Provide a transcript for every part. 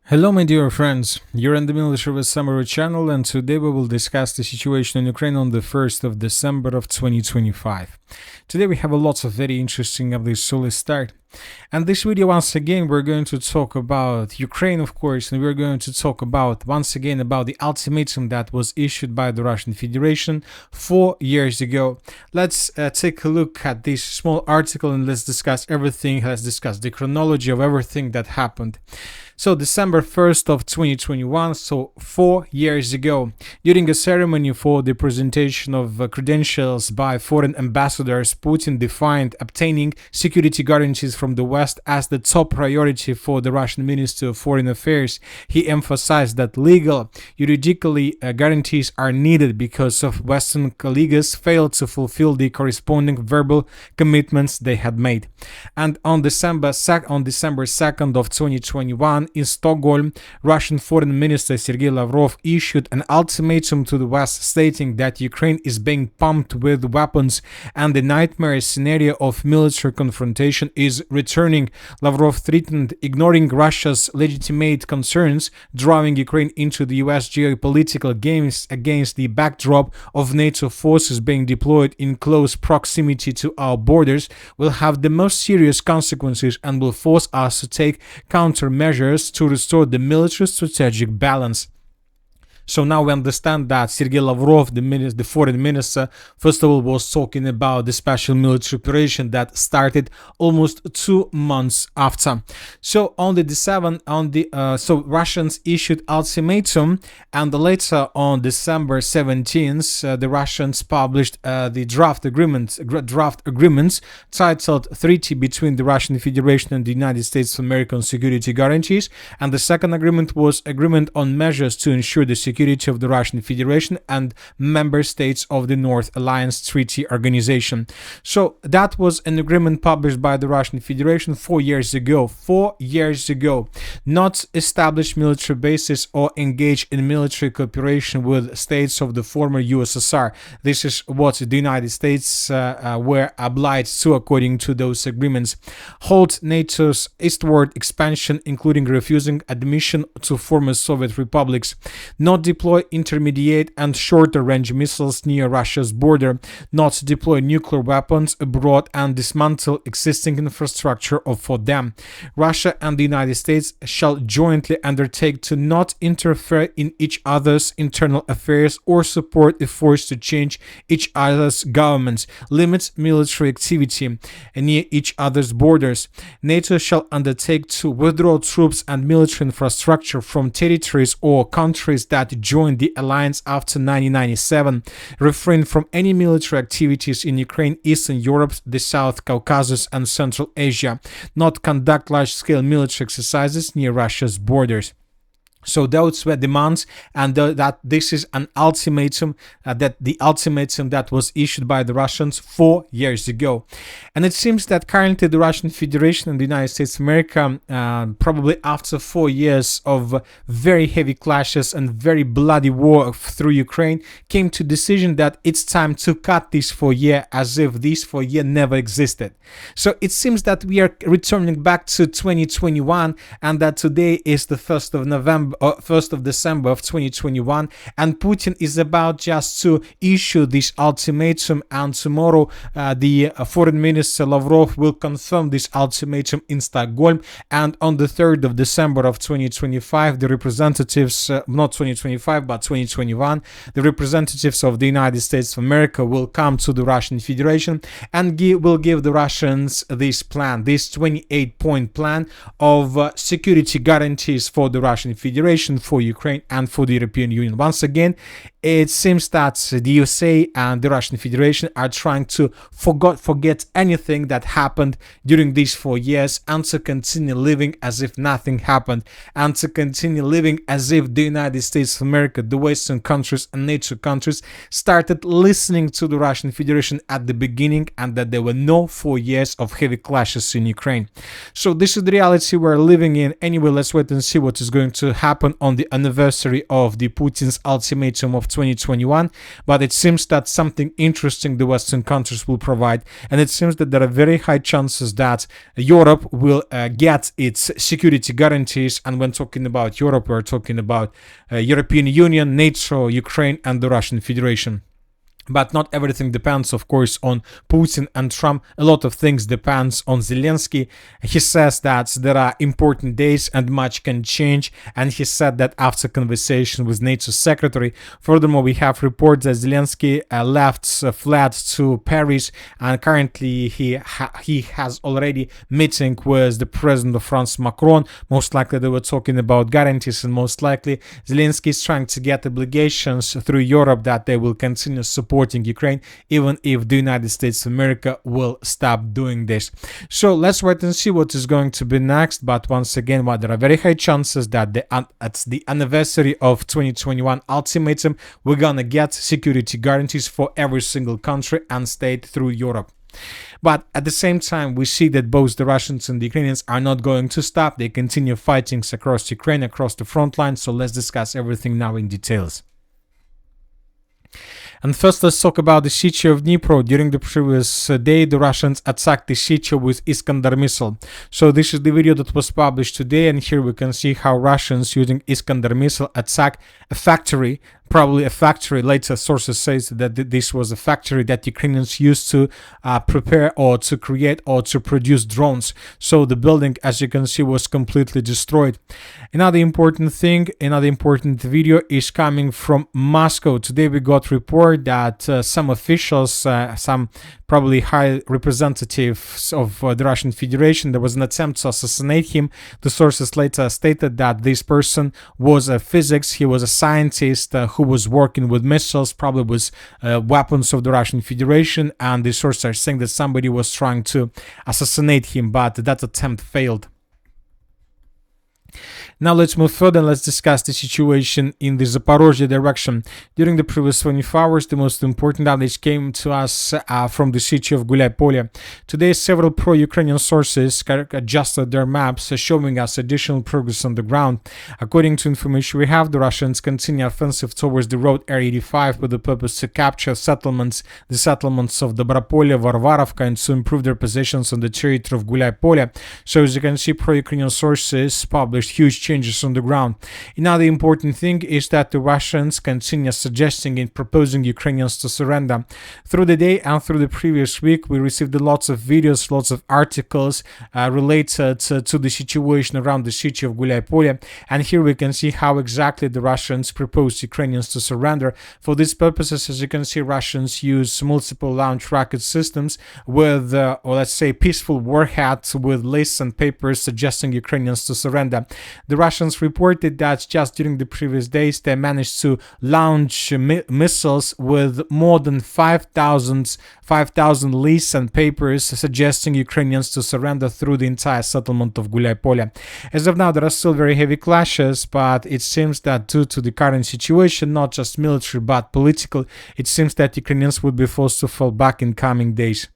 Hello, my dear friends. You're in the Military Summary channel, and today we will discuss the situation in Ukraine on the 1st of December of 2025. Today we have a lot of very interesting updates, so let's start. And this video, once again, we're going to talk about Ukraine, of course, and we're going to talk about, once again, about the ultimatum that was issued by the Russian Federation 4 years ago. Let's take a look at this small article and let's discuss everything. Let's discuss the chronology of everything that happened. So December 1st of 2021, so 4 years ago, during a ceremony for the presentation of credentials by foreign ambassadors, Putin defined obtaining security guarantees from the West as the top priority for the Russian Ministry of Foreign Affairs. He emphasized that legal, juridically guarantees are needed because of Western colleagues failed to fulfill the corresponding verbal commitments they had made. And on December 2nd of 2021, in Stockholm, Russian Foreign Minister Sergei Lavrov issued an ultimatum to the West stating that Ukraine is being pumped with weapons and the nightmare scenario of military confrontation is returning. Lavrov threatened ignoring Russia's legitimate concerns, drawing Ukraine into the US geopolitical games against the backdrop of NATO forces being deployed in close proximity to our borders will have the most serious consequences and will force us to take countermeasures to restore the military strategic balance. So now we understand that Sergei Lavrov, the foreign minister, first of all was talking about the special military operation that started almost 2 months after. So on the 7th, so Russians issued ultimatum, and later on December 17th, the Russians published the draft agreements titled Treaty between the Russian Federation and the United States of America on Security Guarantees, and the second agreement was agreement on measures to ensure the security of the Russian Federation and member states of the North Alliance Treaty Organization. So that was an agreement published by the Russian Federation 4 years ago. 4 years ago. Not establish military bases or engage in military cooperation with states of the former USSR. This is what the United States were obliged to according to those agreements. Halt NATO's eastward expansion, including refusing admission to former Soviet republics. Not deploy intermediate and shorter range missiles near Russia's border, not deploy nuclear weapons abroad and dismantle existing infrastructure for them. Russia and the United States shall jointly undertake to not interfere in each other's internal affairs or support efforts to change each other's governments, limit military activity near each other's borders. NATO shall undertake to withdraw troops and military infrastructure from territories or countries that joined the alliance after 1997, refrain from any military activities in Ukraine, Eastern Europe, the South Caucasus and Central Asia, not conduct large-scale military exercises near Russia's borders. So those were demands, and that this is an ultimatum, the ultimatum that was issued by the Russians 4 years ago. And it seems that currently the Russian Federation and the United States of America, probably after 4 years of very heavy clashes and very bloody war through Ukraine, came to decision that it's time to cut this 4 years as if this 4 years never existed. So it seems that we are returning back to 2021, and that today is the 1st of November. 1st of December of 2021, and Putin is about just to issue this ultimatum, and tomorrow the foreign minister Lavrov will confirm this ultimatum in Stockholm, and on the 3rd of December of 2025 the representatives, not 2025 but 2021, the representatives of the United States of America will come to the Russian Federation and will give the Russians this plan, this 28-point plan of security guarantees for the Russian Federation, for Ukraine and for the European Union. Once again, it seems that the USA and the Russian Federation are trying to forget anything that happened during these 4 years and to continue living as if nothing happened, and to continue living as if the United States of America, the Western countries and NATO countries started listening to the Russian Federation at the beginning, and that there were no 4 years of heavy clashes in Ukraine. So this is the reality we're living in. Anyway, let's wait and see what is going to happen on the anniversary of the Putin's ultimatum of 2021, but it seems that something interesting the Western countries will provide, and it seems that there are very high chances that Europe will get its security guarantees. And when talking about Europe, we're talking about European Union, NATO, Ukraine, and the Russian Federation. But not everything depends, of course, on Putin and Trump. A lot of things depends on Zelensky. He says that there are important days and much can change. And he said that after conversation with NATO secretary. Furthermore, we have reports that Zelensky fled to Paris, and currently he has already meeting with the president of France, Macron. Most likely they were talking about guarantees, and most likely Zelensky is trying to get obligations through Europe that they will continue supporting Ukraine, even if the United States of America will stop doing this. So let's wait and see what is going to be next. But once again, there are very high chances that at the anniversary of 2021 ultimatum, we're gonna get security guarantees for every single country and state through Europe. But at the same time, we see that both the Russians and the Ukrainians are not going to stop. They continue fighting across Ukraine, across the front line. So let's discuss everything now in details. And first, let's talk about the city of Dnipro. During the previous day, the Russians attacked the city with Iskander missile. So this is the video that was published today, and here we can see how Russians using Iskander missile attack a factory, probably a factory. Later sources say that this was a factory that Ukrainians used to prepare or to create or to produce drones. So the building, as you can see, was completely destroyed. Another important video is coming from Moscow. Today we got report that some officials, some probably high representatives of the Russian Federation, there was an attempt to assassinate him. The sources later stated that this person was a physics, he was a scientist who was working with missiles, probably with weapons of the Russian Federation, and the sources are saying that somebody was trying to assassinate him, but that attempt failed. Now let's move further and let's discuss the situation in the Zaporozhye direction. During the previous 24 hours, the most important updates came to us from the city of Gulyai-Polye. Today, several pro-Ukrainian sources adjusted their maps, showing us additional progress on the ground. According to information we have, the Russians continue offensive towards the road R85 with the purpose to capture the settlements of Dobropolye, Varvarovka, and to improve their positions on the territory of Gulyai-Polye. So as you can see, pro-Ukrainian sources published huge changes on the ground. Another important thing is that the Russians continue suggesting and proposing Ukrainians to surrender. Through the day and through the previous week, we received lots of videos, lots of articles related to the situation around the city of Gulyai-Polye. And here we can see how exactly the Russians propose Ukrainians to surrender. For these purposes, as you can see, Russians use multiple launch rocket systems with, or let's say, peaceful warheads with lists and papers suggesting Ukrainians to surrender. The Russians reported that just during the previous days they managed to launch missiles with more than 5,000 lists and papers suggesting Ukrainians to surrender through the entire settlement of Gulyai-Polye. As of now, there are still very heavy clashes, but it seems that due to the current situation, not just military but political, it seems that Ukrainians would be forced to fall back in coming days.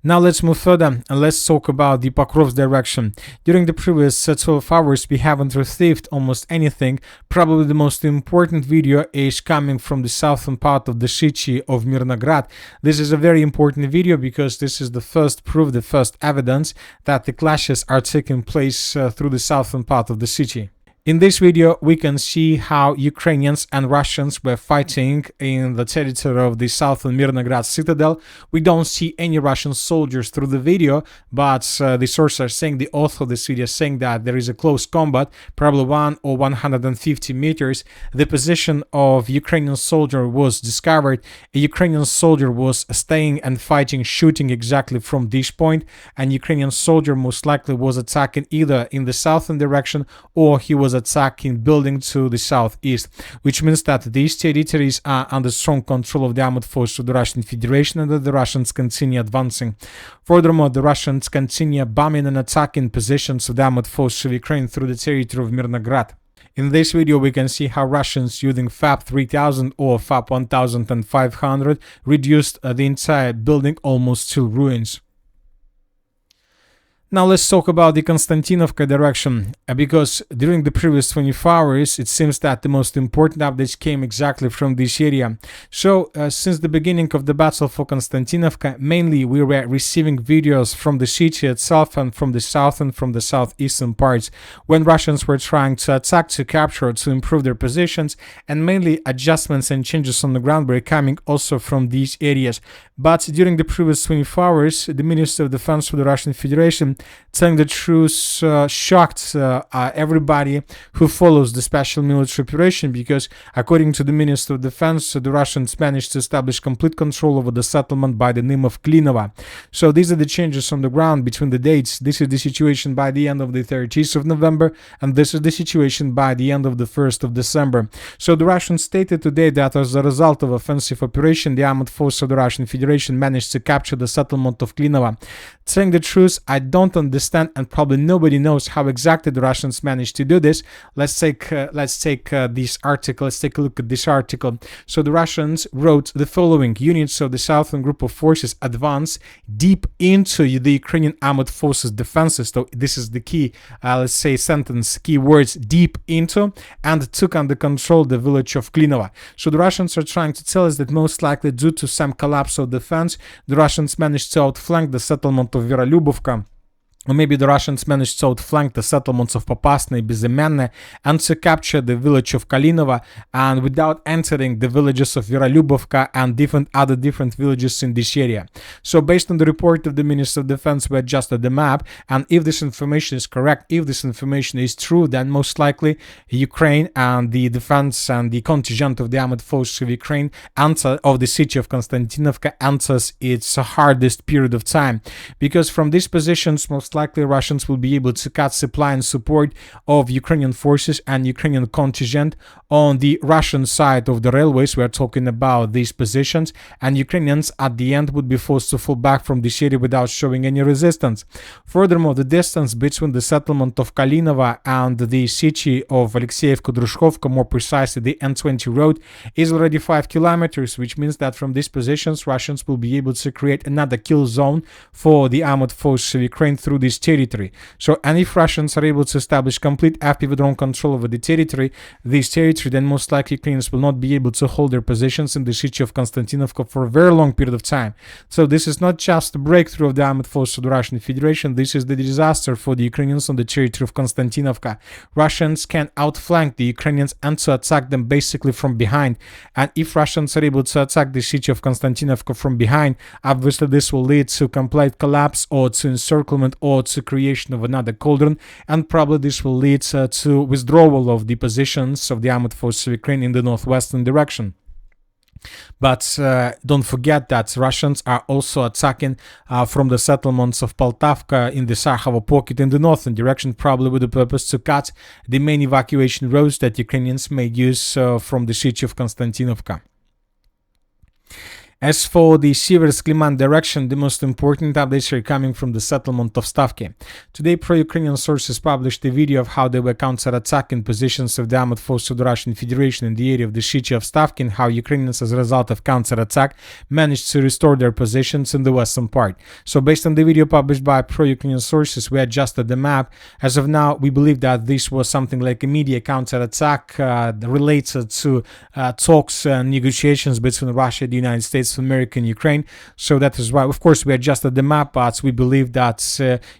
Now let's move further and let's talk about the Pokrovsk direction. During the previous 12 hours, we haven't received almost anything. Probably the most important video is coming from the southern part of the city of Mirnograd. This is a very important video because this is the first proof, the first evidence that the clashes are taking place through the southern part of the city. In this video, we can see how Ukrainians and Russians were fighting in the territory of the southern Mirnograd citadel. We don't see any Russian soldiers through the video, but the sources are saying, the author of this video is saying that there is a close combat, probably 1 or 150 meters. The position of Ukrainian soldier was discovered. A Ukrainian soldier was staying and fighting, shooting exactly from this point, and Ukrainian soldier most likely was attacking either in the southern direction or he was attacking building to the southeast, which means that these territories are under strong control of the armed forces of the Russian Federation and that the Russians continue advancing. Furthermore, the Russians continue bombing and attacking positions of the armed forces of Ukraine through the territory of Mirnograd. In this video, we can see how Russians using FAB 3000 or FAB 1500 reduced the entire building almost to ruins. Now let's talk about the Konstantinovka direction, because during the previous 24 hours it seems that the most important updates came exactly from this area. So since the beginning of the battle for Konstantinovka, mainly we were receiving videos from the city itself and from the south and from the southeastern parts when Russians were trying to attack, to capture, to improve their positions, and mainly adjustments and changes on the ground were coming also from these areas. But during the previous 24 hours, the Minister of Defense of the Russian Federation, telling the truth, shocked everybody who follows the special military operation, because according to the Minister of Defense, the Russians managed to establish complete control over the settlement by the name of Klinova. So these are the changes on the ground between the dates. This is the situation by the end of the 30th of November, and this is the situation by the end of the 1st of December. So the Russians stated today that as a result of offensive operation, the armed forces of the Russian Federation managed to capture the settlement of Klinova. Saying the truth, I don't understand, and probably nobody knows how exactly the Russians managed to do this. Let's take this article. Let's take a look at this article. So the Russians wrote the following: units of the southern group of forces advanced deep into the Ukrainian armed forces defenses. So this is the key, let's say, sentence, key words: deep into, and took under control the village of Klinova. So the Russians are trying to tell us that most likely due to some collapse of defense, the Russians managed to outflank the settlement of Verolubovka. Or maybe the Russians managed to outflank the settlements of Popasna and Bezemenne and to capture the village of Kalinova, and without entering the villages of Verolubovka and other different villages in this area. So based on the report of the Minister of Defense, we adjusted the map, and if this information is correct, if this information is true, then most likely Ukraine and the defense and the contingent of the armed forces of Ukraine of the city of Konstantinovka enters its hardest period of time, because from these positions most likely Russians will be able to cut supply and support of Ukrainian forces and Ukrainian contingent on the Russian side of the railways. We are talking about these positions, and Ukrainians at the end would be forced to fall back from this area without showing any resistance. Furthermore, the distance between the settlement of Kalinova and the city of Alexeyevka-Drushkovka, more precisely the N20 road, is already 5 kilometers, which means that from these positions Russians will be able to create another kill zone for the armed forces of Ukraine through this territory. So, and if Russians are able to establish complete FPV drone control over the territory, then most likely Ukrainians will not be able to hold their positions in the city of Konstantinovka for a very long period of time. So this is not just a breakthrough of the armed forces of the Russian Federation, this is the disaster for the Ukrainians on the territory of Konstantinovka. Russians can outflank the Ukrainians and to attack them basically from behind. And if Russians are able to attack the city of Konstantinovka from behind, obviously this will lead to complete collapse or to encirclement or to creation of another cauldron, and probably this will lead to withdrawal of the positions of the armed forces of Ukraine in the northwestern direction. But don't forget that Russians are also attacking from the settlements of Poltavka in the Sakhovo pocket in the northern direction, probably with the purpose to cut the main evacuation roads that Ukrainians may use from the city of Konstantinovka. As for the Sieversk-Liman direction, the most important updates are coming from the settlement of Stavki. Today, pro-Ukrainian sources published a video of how they were counter-attacking positions of the armed forces of the Russian Federation in the area of the city of Stavki, and how Ukrainians, as a result of counter-attack, managed to restore their positions in the western part. So based on the video published by pro-Ukrainian sources, we adjusted the map. As of now, we believe that this was something like a media counter-attack related to talks and negotiations between Russia, the United States, America and Ukraine. So that is why, of course, we adjusted the map, but we believe that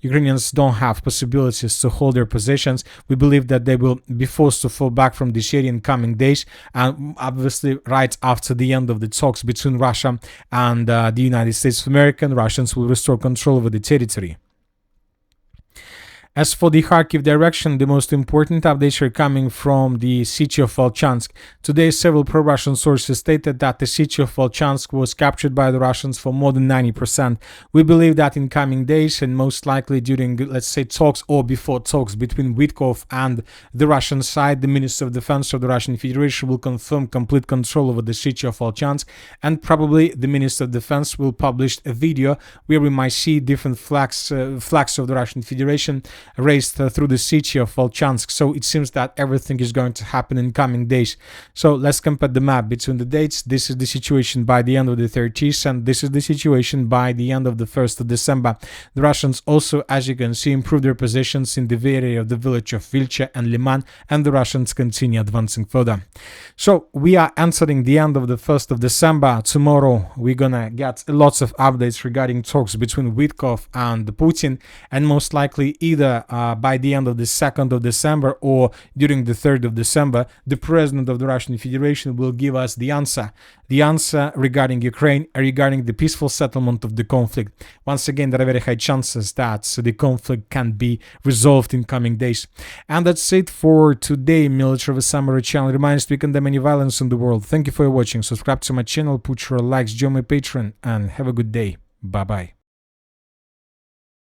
Ukrainians don't have possibilities to hold their positions. We believe that they will be forced to fall back from this area in coming days, and obviously right after the end of the talks between Russia and the United States of America, Russians will restore control over the territory. As for the Kharkiv direction, the most important updates are coming from the city of Volchansk. Today, several pro-Russian sources stated that the city of Volchansk was captured by the Russians for more than 90%. We believe that in coming days, and most likely during, let's say, talks or before talks between Witkov and the Russian side, the Minister of Defense of the Russian Federation will confirm complete control over the city of Volchansk, and probably the Minister of Defense will publish a video where we might see different flags of the Russian Federation raced through the city of Volchansk. So it seems that everything is going to happen in coming days. So let's compare the map between the dates. This is the situation by the end of the 30th, and this is the situation by the end of the 1st of December. The Russians also, as you can see, improved their positions in the area of the village of Vilcha and Liman, and the Russians continue advancing further. So we are entering the end of the 1st of December. Tomorrow we're gonna get lots of updates regarding talks between Wittkov and Putin, and most likely either by the end of the 2nd of December or during the 3rd of December, the president of the Russian Federation will give us the answer regarding Ukraine, regarding the peaceful settlement of the conflict. Once again, there are very high chances that the conflict can be resolved in coming days. And that's it for today. Military of a Summary channel reminds we condemn any violence in the world. Thank you for watching. Subscribe to my channel, put your likes, join my Patreon, and have a good day. Bye bye.